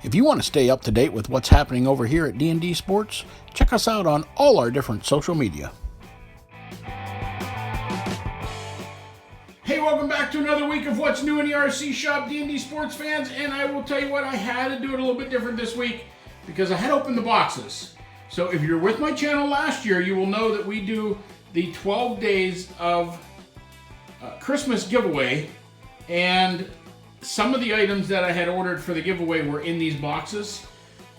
If you want to stay up to date with what's happening over here at D&D Sports, check us out on all our different social media. Hey, welcome back to another week of What's New in the RC Shop, D&D Sports fans, and I will tell you what, I had to do it a little bit different this week because I had to open the boxes. So if you're with my channel last year, you will know that we do the 12 days of Christmas giveaway, and some of the items that I had ordered for the giveaway were in these boxes.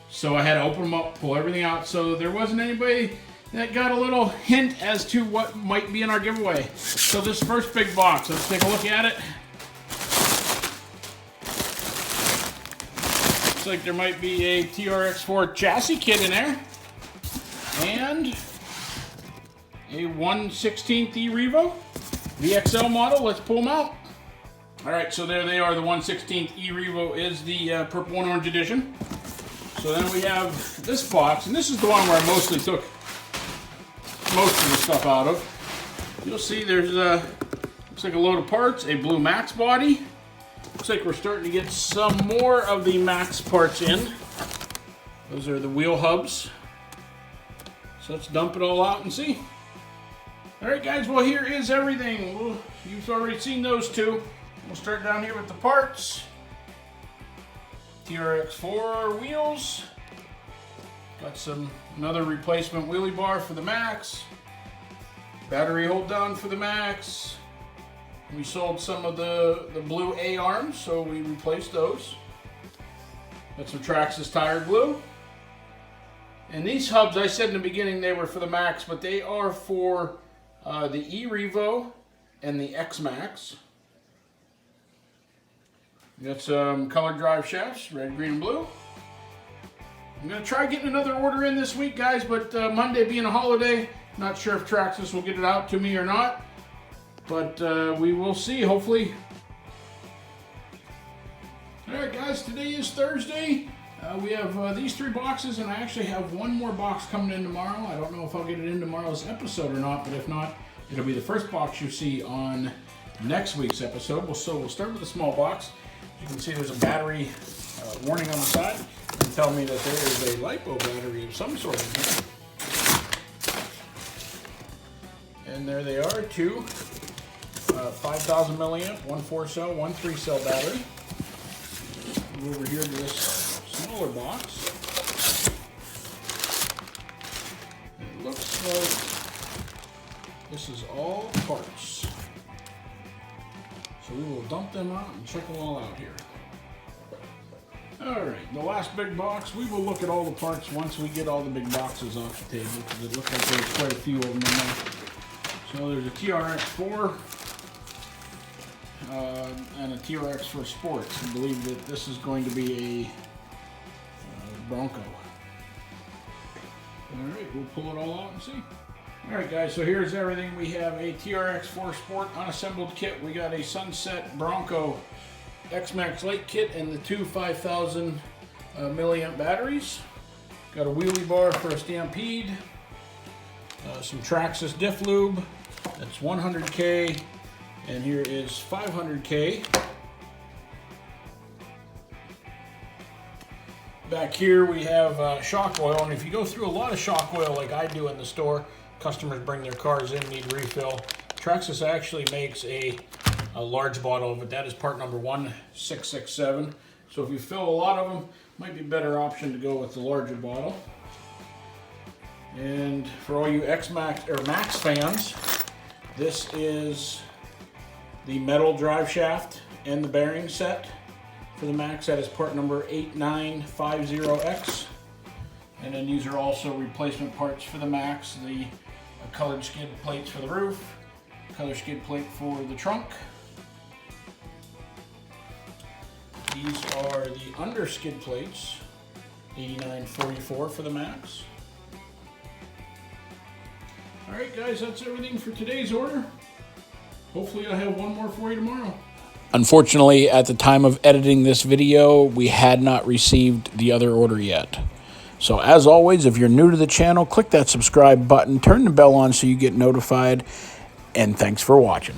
So I had to open them up, pull everything out, so there wasn't anybody that got a little hint as to what might be in our giveaway. So this first big box, let's take a look at it. Looks like there might be a TRX-4 chassis kit in there. And a 1/16 ERevo VXL model. Let's pull them out. All right, so there they are. The 1/16 ERevo is the purple and orange edition. So then we have this box, and this is the one where I mostly took most of the stuff out of. You'll see there's looks like a load of parts, a blue Max body. Looks like we're starting to get some more of the Max parts in. Those are the wheel hubs. So let's dump it all out and see. All right, guys, well, here is everything. You've already seen those two. We'll start down here with the parts. TRX-4 wheels. Got another replacement wheelie bar for the Max. Battery hold down for the Max. We sold some of the blue A arms, so we replaced those. Got some Traxxas tire glue. And these hubs, I said in the beginning they were for the Max, but they are for the ERevo and the X-Max. Got some colored drive shafts, red, green, and blue. I'm going to try getting another order in this week, guys, but Monday being a holiday, not sure if Traxxas will get it out to me or not. But we will see, hopefully. Alright, guys, today is Thursday. We have these 3 boxes, and I actually have one more box coming in tomorrow. I don't know if I'll get it in tomorrow's episode or not, but if not, it'll be the first box you see on next week's episode. So we'll start with the small box. As you can see, there's a battery warning on the side. And tell me that there is a LiPo battery of some sort in here. And there they are, 2 5,000 milliamp, 1 4-cell, 1 3-cell battery. Move over here to this smaller box. It looks like this is all parts. So we will dump them out and check them all out here. Alright, the last big box, we will look at all the parts once we get all the big boxes off the table, because it looks like there's quite a few of them in there. So there's a TRX-4 and a TRX-4 Sports. I believe that this is going to be a Bronco. Alright, we'll pull it all out and see. Alright, guys, so here's everything. We have a TRX-4 Sport unassembled kit. We got a Sunset Bronco X-Max light kit and the 2 5,000 milliamp batteries. Got a wheelie bar for a Stampede. Some Traxxas diff lube. That's 100K, and here is 500K. Back here we have shock oil, and if you go through a lot of shock oil like I do in the store, customers bring their cars in, need refill. Traxxas actually makes a large bottle of it. That is part number 1667. So if you fill a lot of them, might be a better option to go with the larger bottle. And for all you X-Max or Max fans, this is the metal drive shaft and the bearing set for the Max. That is part number 8950X. And then these are also replacement parts for the Max. The colored skid plates for the roof, color skid plate for the trunk. These are the under skid plates, 8944 for the Max. Alright, guys, that's everything for today's order. Hopefully I'll have one more for you tomorrow. Unfortunately, at the time of editing this video, we had not received the other order yet. So as always, if you're new to the channel, click that subscribe button, turn the bell on so you get notified, and thanks for watching.